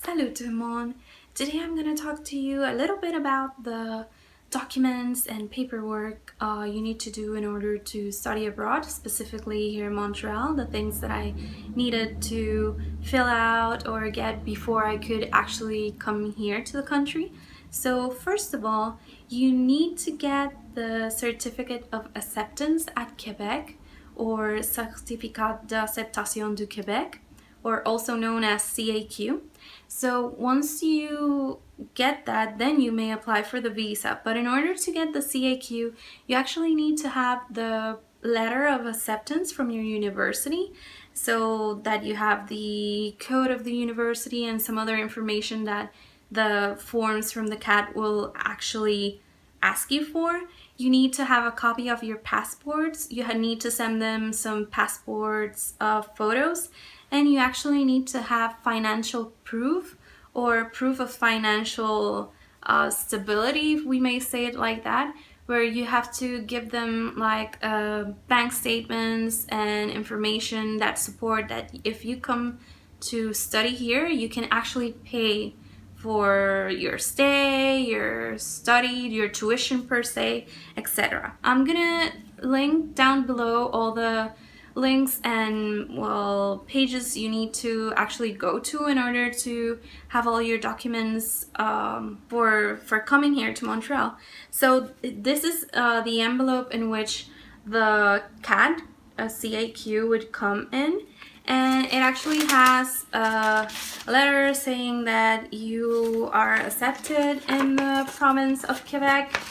Salut tout le monde! Today I'm going to talk to you a little bit about the documents and paperwork you need to do in order to study abroad, specifically here in Montreal, the things that I needed to fill out or get before I could actually come here to the country. So first of all, you need to get the Certificate of Acceptance at Quebec, or Certificat d'Acceptation du Québec, or also known as CAQ. So once you get that, then you may apply for the visa. But in order to get the CAQ, you actually need to have the letter of acceptance from your university, so that you have the code of the university and some other information that the forms from the CAT will actually ask you for. You need to have a copy of your passports. You need to send them some passports photos, and you actually need to have financial proof or proof of financial stability, if we may say it like that, where you have to give them like bank statements and information that support that if you come to study here, you can actually pay for your stay, your study, your tuition per se, etc. I'm gonna link down below all the links and pages you need to actually go to in order to have all your documents for coming here to Montreal. So this is the envelope in which the CAD, a CAQ, would come in. And it actually has a letter saying that you are accepted in the province of Quebec.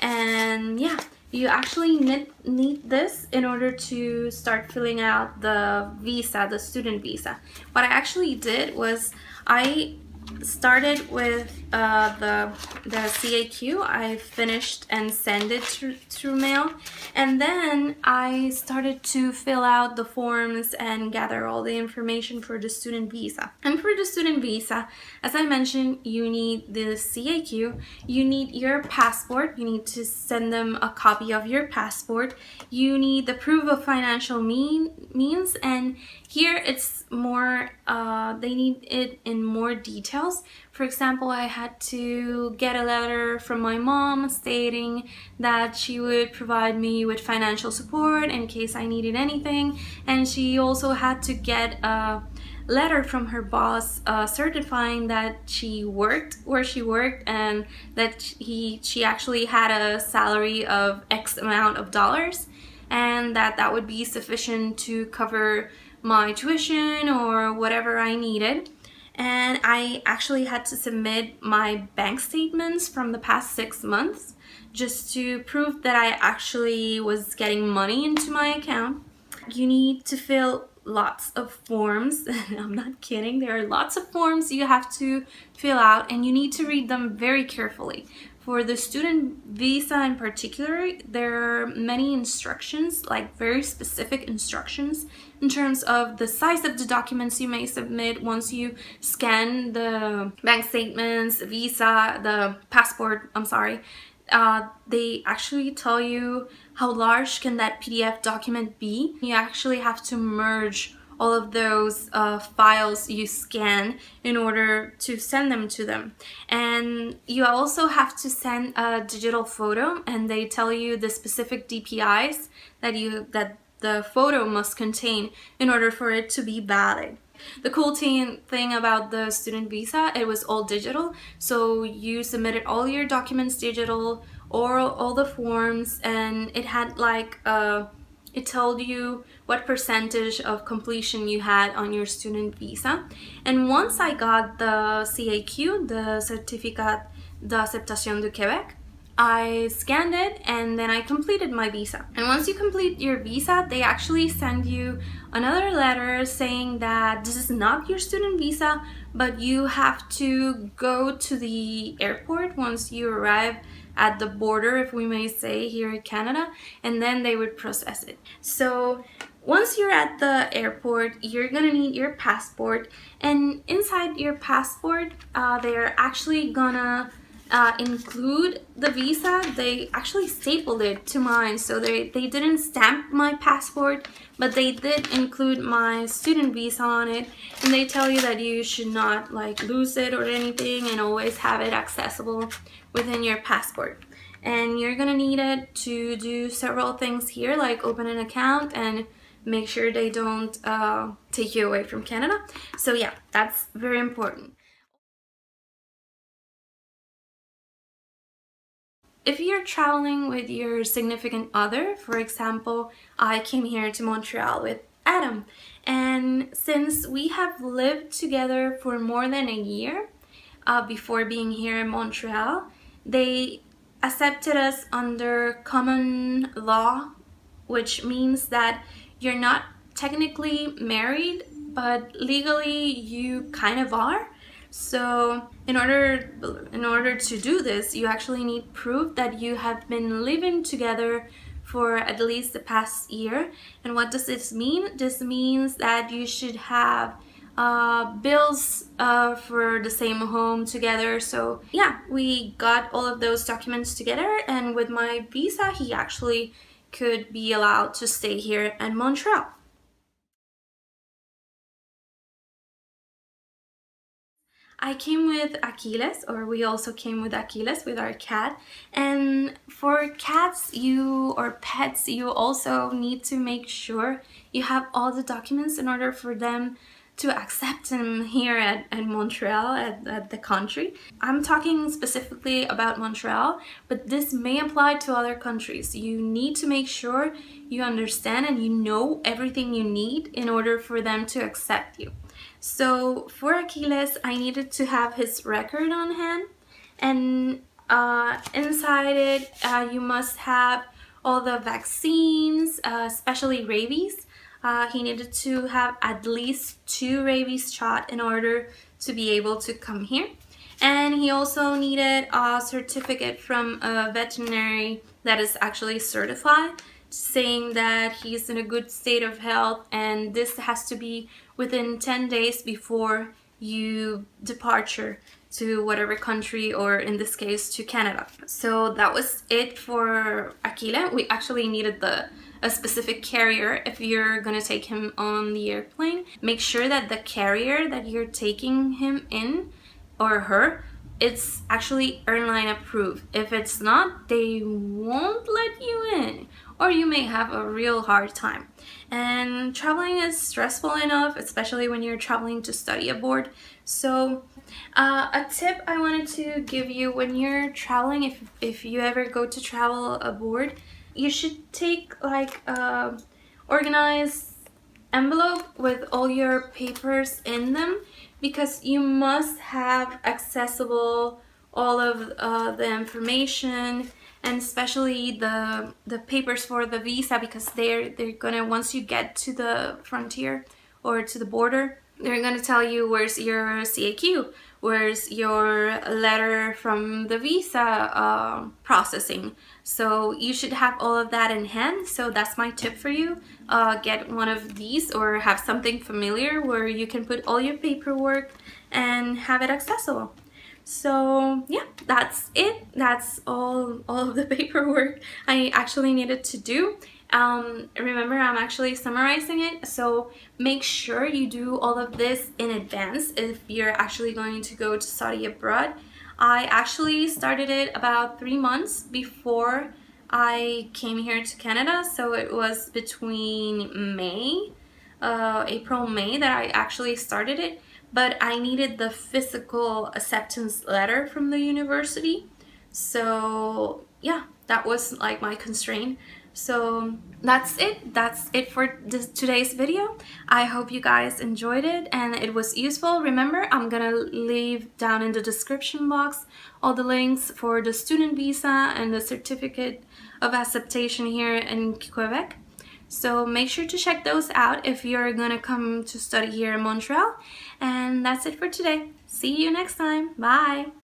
And yeah, you actually need this in order to start filling out the visa, the student visa. What I actually did was I started with the CAQ. I finished and sent it through mail, and then I started to fill out the forms and gather all the information for the student visa. And for the student visa, as I mentioned, you need the CAQ, you need your passport, you need to send them a copy of your passport, you need the proof of financial means, and here it's more, they need it in more details. For example, I had to get a letter from my mom stating that she would provide me with financial support in case I needed anything, and she also had to get a letter from her boss certifying that she worked where she worked and that she actually had a salary of X amount of dollars, and that would be sufficient to cover my tuition or whatever I needed. And I actually had to submit my bank statements from the past 6 months just to prove that I actually was getting money into my account. You need to fill lots of forms. I'm not kidding. There are lots of forms you have to fill out, and you need to read them very carefully. For the student visa in particular, there are many instructions, like very specific instructions in terms of the size of the documents you may submit once you scan the bank statements, visa, the passport, they actually tell you how large can that PDF document be. You actually have to merge all of those files you scan in order to send them to them. And you also have to send a digital photo, and they tell you the specific DPIs that the photo must contain in order for it to be valid. The cool thing about the student visa, it was all digital, so you submitted all your documents digital, or all the forms, and it had like it told you what percentage of completion you had on your student visa. And once I got the CAQ, the Certificat d'Acceptation du Québec, I scanned it and then I completed my visa. And once you complete your visa, they actually send you another letter saying that this is not your student visa, but you have to go to the airport once you arrive at the border, if we may say, here in Canada, and then they would process it. So once you're at the airport, you're gonna need your passport, and inside your passport, they're actually gonna include the visa. They actually stapled it to mine, so they didn't stamp my passport, but they did include my student visa on it, and they tell you that you should not like lose it or anything and always have it accessible within your passport. And you're gonna need it to do several things here, like open an account and make sure they don't take you away from Canada. So yeah, that's very important. If you're traveling with your significant other, for example, I came here to Montreal with Adam, and since we have lived together for more than a year before being here in Montreal, they accepted us under common law, which means that you're not technically married, but legally you kind of are. So in order to do this, you actually need proof that you have been living together for at least the past year. And what does this mean? This means that you should have bills for the same home together. So yeah, we got all of those documents together, and with my visa, he actually could be allowed to stay here in Montreal. I came with Achilles, or we also came with Achilles with our cat. And for cats, or pets, you also need to make sure you have all the documents in order for them to accept them here at Montreal, at the country. I'm talking specifically about Montreal, but this may apply to other countries. You need to make sure you understand and you know everything you need in order for them to accept you. So for Achilles, I needed to have his record on hand, and inside it, you must have all the vaccines, especially rabies. He needed to have at least 2 rabies shot in order to be able to come here. And he also needed a certificate from a veterinary that is actually certified, saying that he's in a good state of health, and this has to be within 10 days before you departure to whatever country, or in this case to Canada. So that was it for Aquila. We actually needed a specific carrier if you're gonna take him on the airplane. Make sure that the carrier that you're taking him in, or her, it's actually airline approved. If it's not, they won't let you in, or you may have a real hard time. And traveling is stressful enough, especially when you're traveling to study abroad. So a tip I wanted to give you: when you're traveling, if you ever go to travel abroad, you should take like a organized envelope with all your papers in them, because you must have accessible all of the information, and especially the papers for the visa, because they're gonna, once you get to the frontier or to the border, they're gonna tell you where's your CAQ, where's your letter from the visa processing. So you should have all of that in hand. So that's my tip for you. Get one of these, or have something familiar where you can put all your paperwork and have it accessible. So yeah, that's it. That's all of the paperwork I actually needed to do. Remember, I'm actually summarizing it, so make sure you do all of this in advance if you're actually going to go to study abroad. I actually started it about 3 months before I came here to Canada, so it was between April, May that I actually started it, but I needed the physical acceptance letter from the university. So yeah, that was like my constraint. So that's it for today's video. I hope you guys enjoyed it and it was useful. Remember, I'm gonna leave down in the description box all the links for the student visa and the certificate of acceptation here in Quebec. So make sure to check those out if you're gonna come to study here in Montreal. And that's it for today. See you next time. Bye!